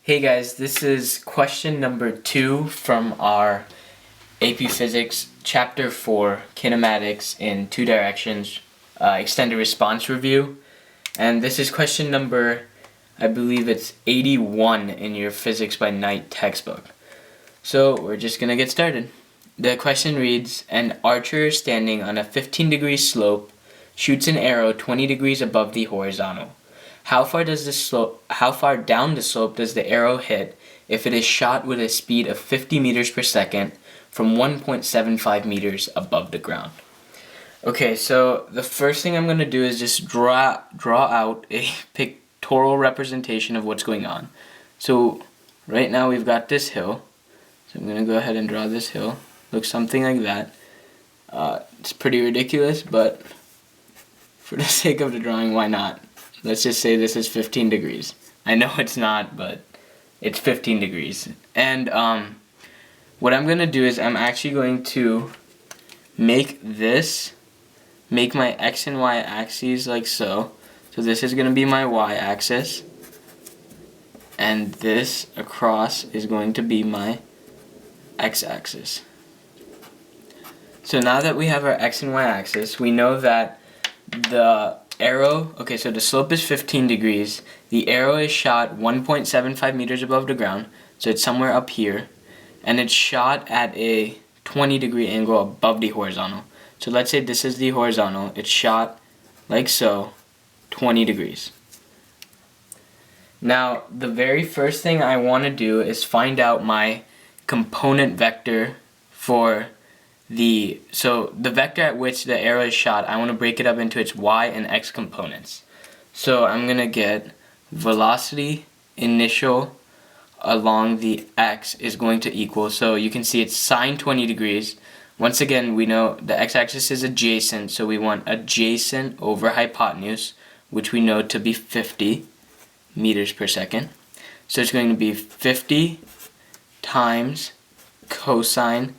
Hey guys, this is question number 2 from our AP Physics Chapter 4 Kinematics in Two Directions Extended Response Review. And this is question number, I believe it's 81 in your Physics by Night textbook. So we're just going to get started. The question reads, an archer standing on a 15-degree slope shoots an arrow 20 degrees above the horizontal. How far down the slope does the arrow hit if it is shot with a speed of 50 meters per second from 1.75 meters above the ground? Okay, so the first thing I'm going to do is just draw out a pictorial representation of what's going on. So right now we've got this hill. So I'm going to go ahead and draw this hill. Looks something like that. It's pretty ridiculous, but for the sake of the drawing, why not? Let's just say this is 15 degrees. I know it's not, but it's 15 degrees. And what I'm going to do is I'm actually going to make my x and y axes like so. So this is going to be my y-axis. And this across is going to be my x-axis. So now that we have our x and y axis, we know that the arrow, okay, so the slope is 15 degrees. The arrow is shot 1.75 meters above the ground, so it's somewhere up here. And it's shot at a 20-degree angle above the horizontal. So let's say this is the horizontal. It's shot like so, 20 degrees. Now, the very first thing I want to do is find out my component vector for the vector at which the arrow is shot. I want to break it up into its y and x components. So I'm going to get velocity initial along the x is going to equal, so you can see it's sine 20 degrees. Once again, we know the x-axis is adjacent, so we want adjacent over hypotenuse, which we know to be 50 meters per second. So it's going to be 50 times cosine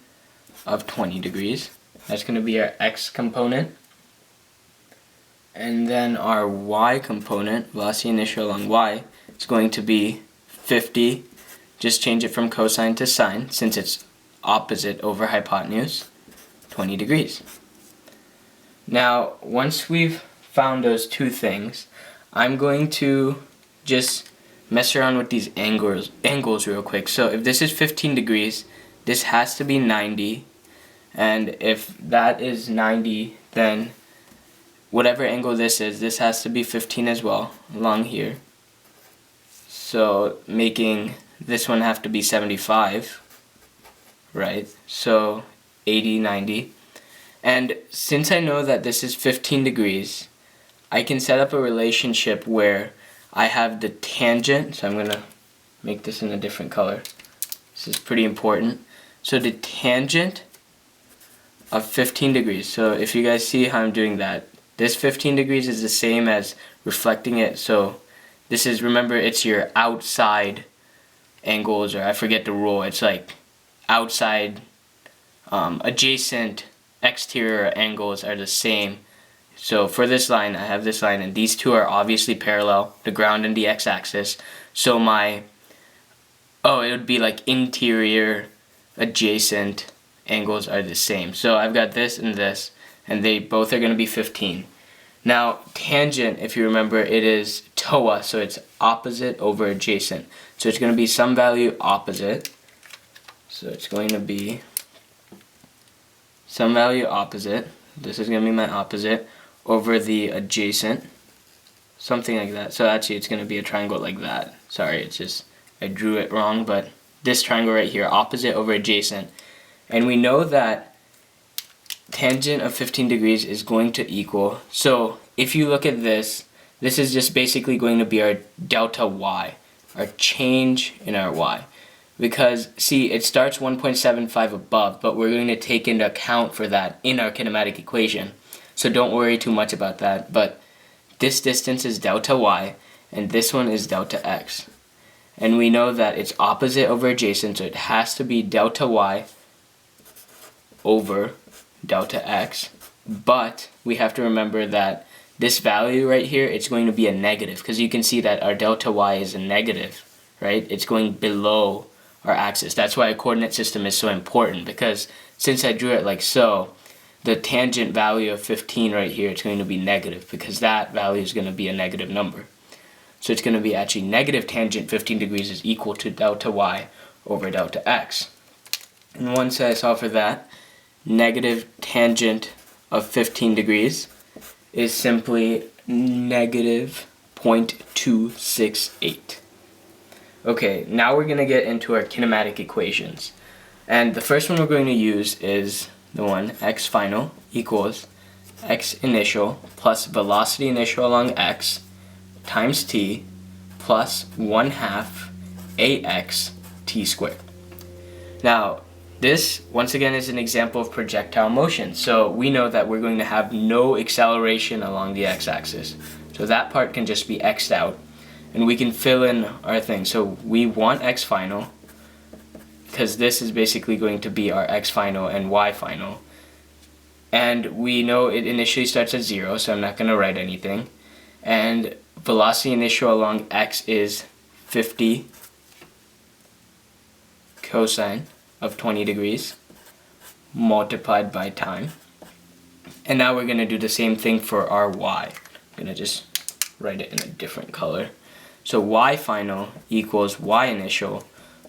of 20 degrees. That's going to be our x component. And then our y component, velocity initial along y, is going to be 50. Just change it from cosine to sine since it's opposite over hypotenuse, 20 degrees. Now, once we've found those two things, I'm going to just mess around with these angles real quick. So if this is 15 degrees, this has to be 90. And if that is 90, then whatever angle this is, this has to be 15 as well, along here. So making this one have to be 75, right? So 80, 90. And since I know that this is 15 degrees, I can set up a relationship where I have the tangent. So I'm going to make this in a different color. This is pretty important. So the tangent of 15 degrees. So if you guys see how I'm doing that, this 15 degrees is the same as reflecting it. So this is, remember, it's your outside angles, or I forget the rule. It's like outside, adjacent, exterior angles are the same. So for this line, I have this line, and these two are obviously parallel, the ground and the x-axis. So it would be like interior, adjacent angles are the same. So I've got this, and they both are going to be 15. Now, tangent, if you remember, it is TOA, so it's opposite over adjacent. So it's going to be some value opposite. So it's going to be some value opposite. This is going to be my opposite over the adjacent. Something like that. So actually it's going to be a triangle like that. Sorry, it's just, I drew it wrong, but this triangle right here, opposite over adjacent. And we know that tangent of 15 degrees is going to equal, so if you look at this, this is just basically going to be our delta y, our change in our y. Because, see, it starts 1.75 above, but we're going to take into account for that in our kinematic equation. So don't worry too much about that, but this distance is delta y, and this one is delta x. And we know that it's opposite over adjacent, so it has to be delta y over delta x, but we have to remember that this value right here, it's going to be a negative, because you can see that our delta y is a negative, right? It's going below our axis. That's why a coordinate system is so important, because since I drew it like so, the tangent value of 15 right here, it's going to be negative, because that value is going to be a negative number. So it's going to be actually negative tangent 15 degrees is equal to delta y over delta x. And once I solve for that, negative tangent of 15 degrees is simply negative 0.268. Okay, now we're going to get into our kinematic equations. And the first one we're going to use is the one x final equals x initial plus velocity initial along x times t plus 1/2 ax t squared. Now, this, once again, is an example of projectile motion. So we know that we're going to have no acceleration along the x-axis. So that part can just be x'd out. And we can fill in our thing. So we want x final, because this is basically going to be our x final and y final. And we know it initially starts at 0, so I'm not going to write anything. And velocity initial along x is 50 cosine of 20 degrees multiplied by time. And now we're going to do the same thing for our y. I'm going to just write it in a different color. So y final equals y initial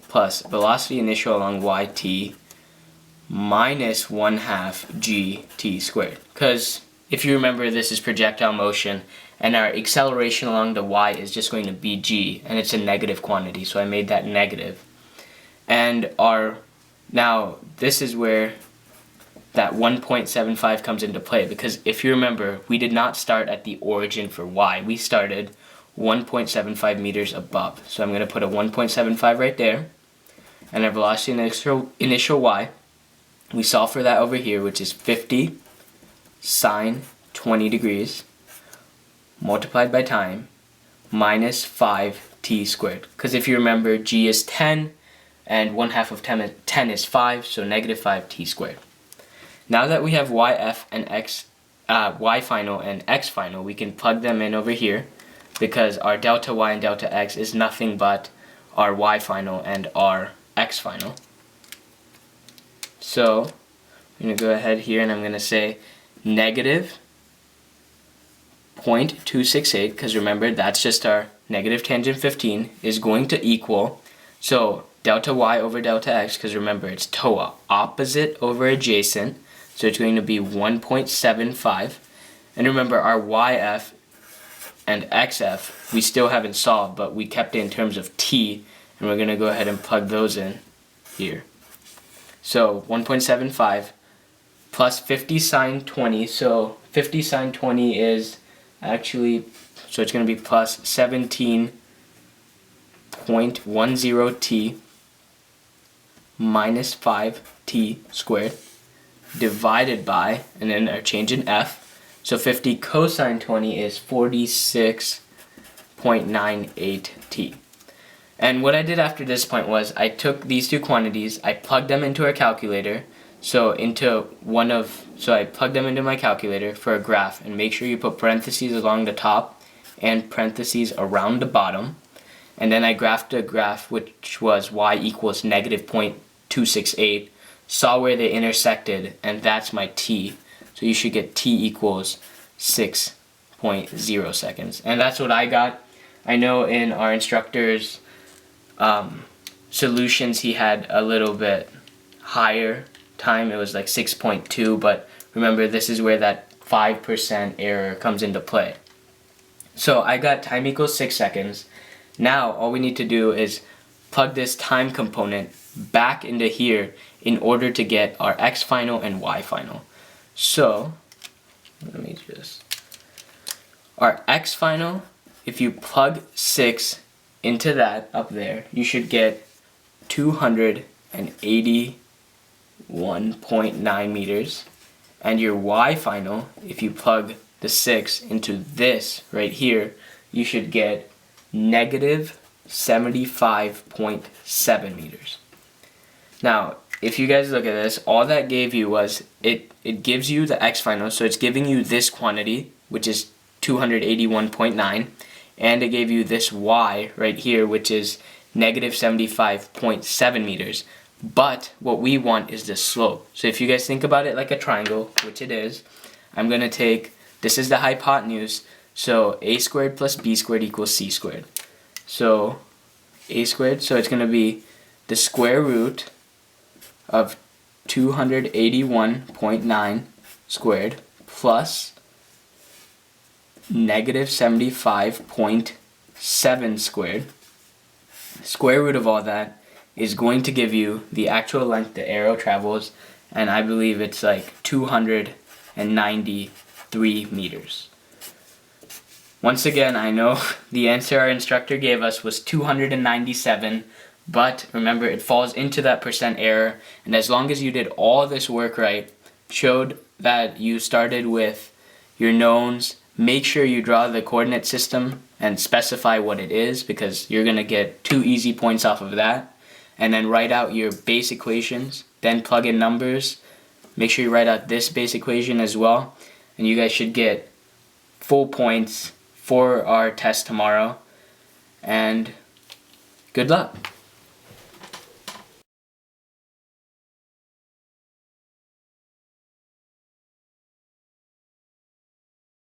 plus velocity initial along yt minus 1/2 gt squared. Because if you remember, this is projectile motion, and our acceleration along the y is just going to be g, and it's a negative quantity, so I made that negative. And now this is where that 1.75 comes into play, because if you remember, we did not start at the origin for y. We started 1.75 meters above. So I'm going to put a 1.75 right there. And our velocity initial y, we solve for that over here, which is 50 sine 20 degrees multiplied by time minus 5t squared. Because if you remember, g is 10, and 1/2 of 10 is 5, so negative 5t squared. Now that we have yf and y final and x final, we can plug them in over here, because our delta y and delta x is nothing but our y final and our x final. So I'm going to go ahead here and I'm going to say negative 0.268, because remember, that's just our negative tangent 15, is going to equal, so delta y over delta x, because remember, it's TOA, opposite over adjacent, so it's going to be 1.75. And remember, our yf and xf, we still haven't solved, but we kept it in terms of t, and we're going to go ahead and plug those in here. So 1.75 plus 50 sine 20, so 50 sine 20 is actually, so it's going to be plus 17.10t minus 5t squared divided by, and then our change in f, so 50 cosine 20 is 46.98t. And what I did after this point was I took these two quantities, I plugged them into our calculator, so I plugged them into my calculator for a graph, and make sure you put parentheses along the top and parentheses around the bottom. And then I graphed a graph which was y equals negative 0.268, saw where they intersected, and that's my t. So you should get t equals 6.0 seconds. And that's what I got. I know in our instructor's solutions he had a little bit higher time. It was like 6.2, but remember, this is where that 5% error comes into play. So I got time equals 6 seconds. Now all we need to do is plug this time component back into here in order to get our x final and y final. So our x final, if you plug 6 into that up there, you should get 281.9 meters. And your y final, if you plug the 6 into this right here, you should get negative 75.7 meters. Now, if you guys look at this, all that gave you was, it gives you the x final, so it's giving you this quantity, which is 281.9, and it gave you this y right here, which is negative 75.7 meters. But what we want is the slope. So if you guys think about it like a triangle, which it is, I'm going to take, this is the hypotenuse, so a squared plus b squared equals c squared. So a squared, so it's going to be the square root of 281.9 squared plus negative 75.7 squared. Square root of all that is going to give you the actual length the arrow travels, and I believe it's like 293 meters. Once again, I know the answer our instructor gave us was 297, but remember it falls into that percent error, and as long as you did all this work right, showed that you started with your knowns, make sure you draw the coordinate system and specify what it is, because you're going to get 2 easy points off of that. And then write out your base equations, then plug in numbers. Make sure you write out this base equation as well, and you guys should get full points for our test tomorrow. And good luck.